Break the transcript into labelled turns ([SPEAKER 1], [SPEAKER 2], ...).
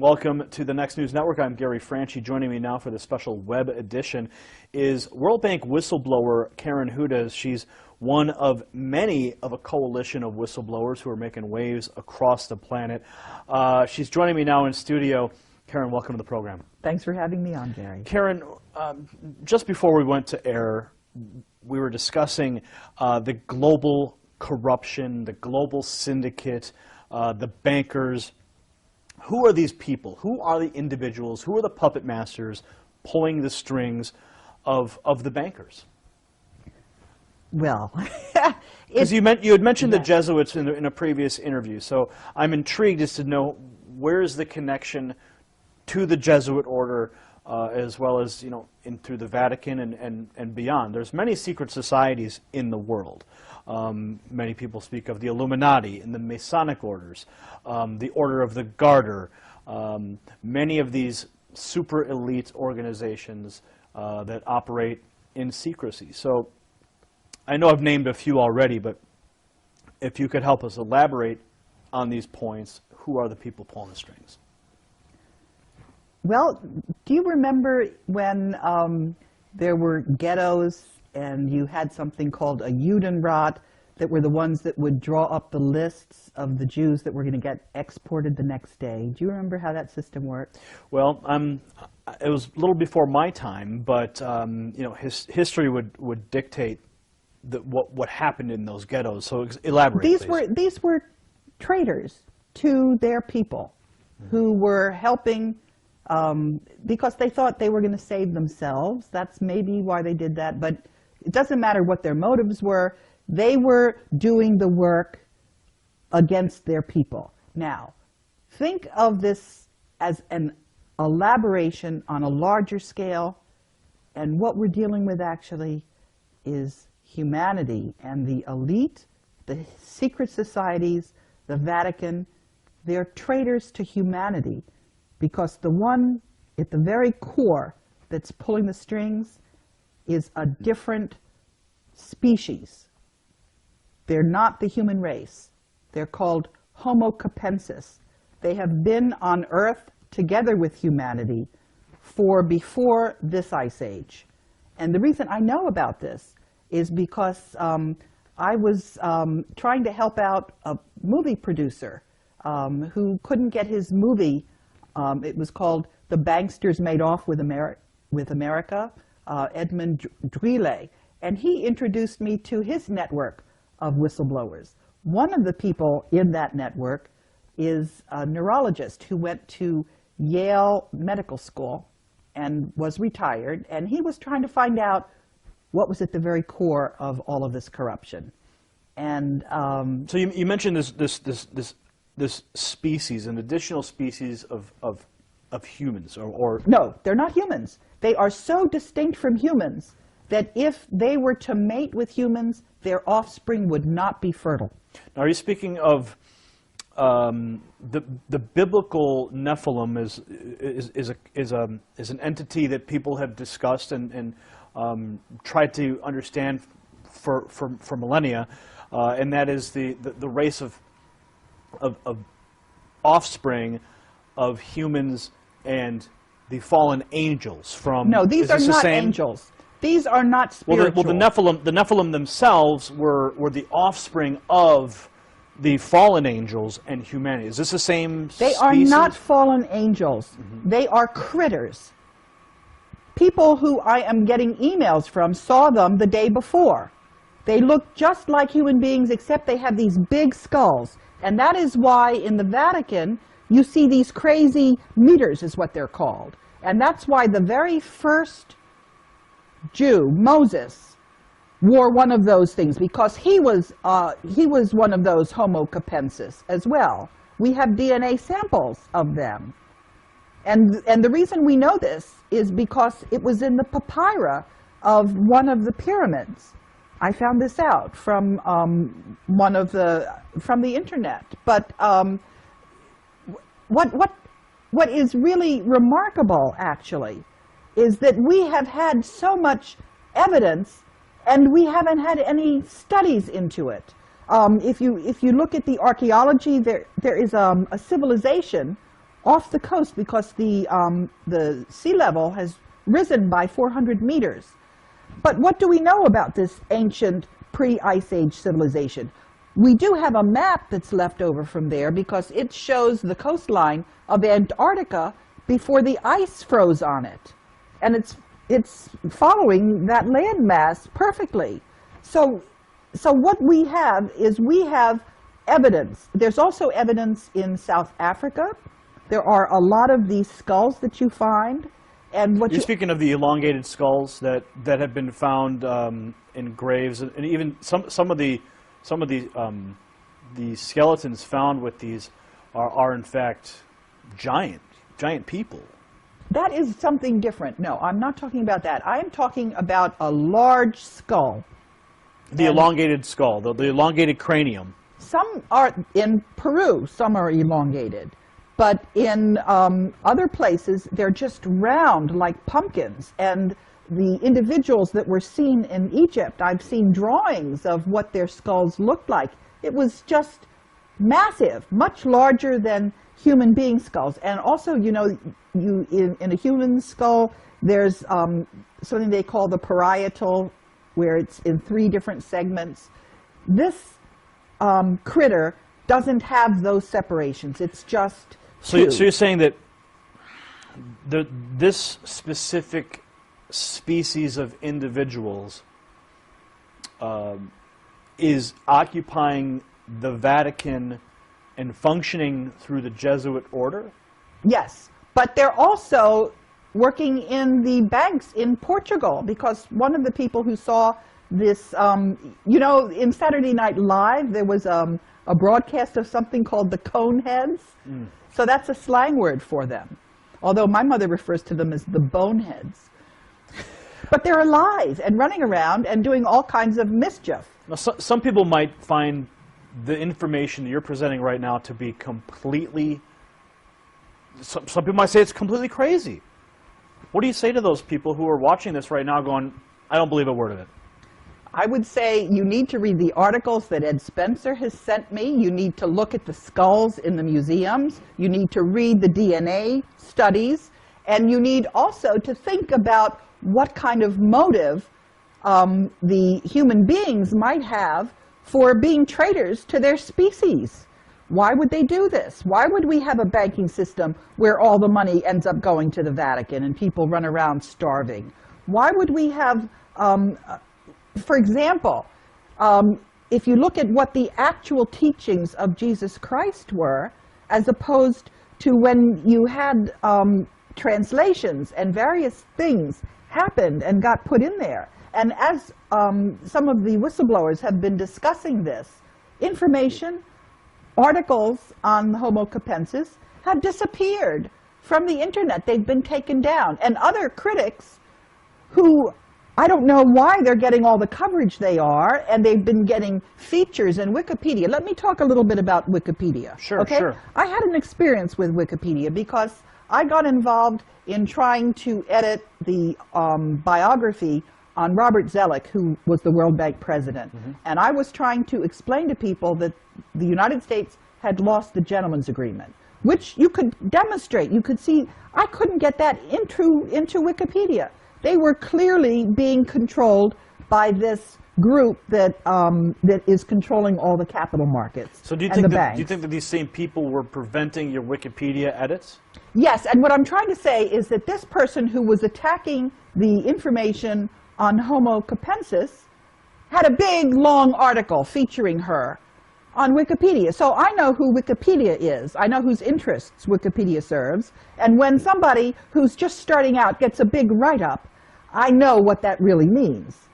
[SPEAKER 1] Welcome to the Next News Network. I'm Gary Franchi. Joining me now for the special web edition is World Bank whistleblower Karen Hudes. She's one of many of a coalition of whistleblowers who are making waves across the planet. She's joining me now in studio. Karen, welcome to the program.
[SPEAKER 2] Thanks for having me on, Gary.
[SPEAKER 1] Karen, just before we went to air, we were discussing the global corruption, the global syndicate, the bankers. Who are these people? Who are the individuals? Who are the puppet masters pulling the strings of the bankers?
[SPEAKER 2] Well,
[SPEAKER 1] because you had mentioned the Jesuits in a previous interview, so I'm intrigued as to know where is the connection to the Jesuit order, as well as through the Vatican and beyond. There's many secret societies in the world. Many people speak of the Illuminati and the Masonic orders, the Order of the Garter, many of these super elite organizations that operate in secrecy. So I know I've named a few already, but if you could help us elaborate on these points, who are the people pulling the strings?
[SPEAKER 2] Well, do you remember when there were ghettos and you had something called a Judenrat that were the ones that would draw up the lists of the Jews that were going to get exported the next day? Do you remember how that system worked?
[SPEAKER 1] Well, it was a little before my time, but history would dictate what happened in those ghettos. So elaborate,
[SPEAKER 2] These were traitors to their people who were helping because they thought they were going to save themselves. That's maybe why they did that, but it doesn't matter what their motives were. They were doing the work against their people. Now, think of this as an elaboration on a larger scale, and what we're dealing with actually is humanity and the elite, the secret societies, the Vatican. They're traitors to humanity, because the one at the very core that's pulling the strings is a different species. They're not the human race. They're called Homo capensis. They have been on Earth together with humanity for before this ice age. And the reason I know about this is because I was trying to help out a movie producer who couldn't get his movie. It was called The Banksters Made Off with America, Edmund Drille. And he introduced me to his network of whistleblowers. One of the people in that network is a neurologist who went to Yale Medical School and was retired. And he was trying to find out what was at the very core of all of this corruption. And
[SPEAKER 1] so you mentioned this species, an additional species of humans, or
[SPEAKER 2] no, they're not humans. They are so distinct from humans that if they were to mate with humans, their offspring would not be fertile.
[SPEAKER 1] Now, are you speaking of the biblical Nephilim is an entity that people have discussed and tried to understand for millennia, and that is the race of offspring of humans and the fallen angels from.
[SPEAKER 2] No, these are not angels. These are not spiritual.
[SPEAKER 1] Well, the Nephilim themselves were the offspring of the fallen angels and humanity. Is this the same species?
[SPEAKER 2] They are not fallen angels. They are critters. People who I am getting emails from saw them the day before. They look just like human beings, except they have these big skulls. And that is why in the Vatican, you see these crazy meters, is what they're called. And that's why the very first Jew, Moses, wore one of those things, because he was one of those Homo capensis as well. We have DNA samples of them. And the reason we know this is because it was in the papyri of one of the pyramids. I found this out from from the internet. But what is really remarkable, actually, is that we have had so much evidence, and we haven't had any studies into it. If you look at the archaeology, there is a civilization off the coast because the sea level has risen by 400 meters. But what do we know about this ancient pre-Ice Age civilization? We do have a map that's left over from there because it shows the coastline of Antarctica before the ice froze on it. And it's following that landmass perfectly. So what we have is we have evidence. There's also evidence in South Africa. There are a lot of these skulls that you find. And what
[SPEAKER 1] You're speaking of the elongated skulls that have been found in graves, and even some of the skeletons found with these are in fact giant people.
[SPEAKER 2] That is something different. No, I'm not talking about that. I am talking about a large skull.
[SPEAKER 1] The elongated skull, the elongated cranium.
[SPEAKER 2] Some are in Peru, some are elongated. But in other places, they're just round like pumpkins. And the individuals that were seen in Egypt, I've seen drawings of what their skulls looked like. It was just massive, much larger than human being skulls. And also, you know, in a human skull, there's something they call the parietal, where it's in 3 different segments. This critter doesn't have those separations. It's just
[SPEAKER 1] So you're saying that this specific species of individuals is occupying the Vatican and functioning through the Jesuit order?
[SPEAKER 2] Yes, but they're also working in the banks in Portugal, because one of the people who saw this, you know, in Saturday Night Live, there was a broadcast of something called the Coneheads. Mm. So that's a slang word for them, although my mother refers to them as the boneheads. But they're alive and running around and doing all kinds of mischief.
[SPEAKER 1] Now, some people might find the information that you're presenting right now to be completely, some people might say it's completely crazy. What do you say to those people who are watching this right now going, I don't believe a word of it?
[SPEAKER 2] I would say you need to read the articles that Ed Spencer has sent me. You need to look at the skulls in the museums. You need to read the DNA studies. And you need also to think about what kind of motive the human beings might have for being traitors to their species. Why would they do this? Why would we have a banking system where all the money ends up going to the Vatican and people run around starving? Why would we have, for example, if you look at what the actual teachings of Jesus Christ were, as opposed to when you had translations and various things happened and got put in there. And as some of the whistleblowers have been discussing this, information, articles on Homo capensis have disappeared from the internet. They've been taken down. And other critics who, I don't know why they're getting all the coverage they are, and they've been getting features in Wikipedia. Let me talk a little bit about Wikipedia.
[SPEAKER 1] Sure,
[SPEAKER 2] okay?
[SPEAKER 1] Sure.
[SPEAKER 2] I had an experience with Wikipedia because I got involved in trying to edit the biography on Robert Zoellick, who was the World Bank president. Mm-hmm. And I was trying to explain to people that the United States had lost the gentleman's agreement, which you could demonstrate. You could see, I couldn't get that into Wikipedia. They were clearly being controlled by this group that that is controlling all the capital markets.
[SPEAKER 1] So do you
[SPEAKER 2] and
[SPEAKER 1] think that these same people were preventing your Wikipedia edits?
[SPEAKER 2] Yes, and what I'm trying to say is that this person who was attacking the information on Homo capensis had a big, long article featuring her on Wikipedia. So I know who Wikipedia is. I know whose interests Wikipedia serves. And when somebody who's just starting out gets a big write-up, I know what that really means.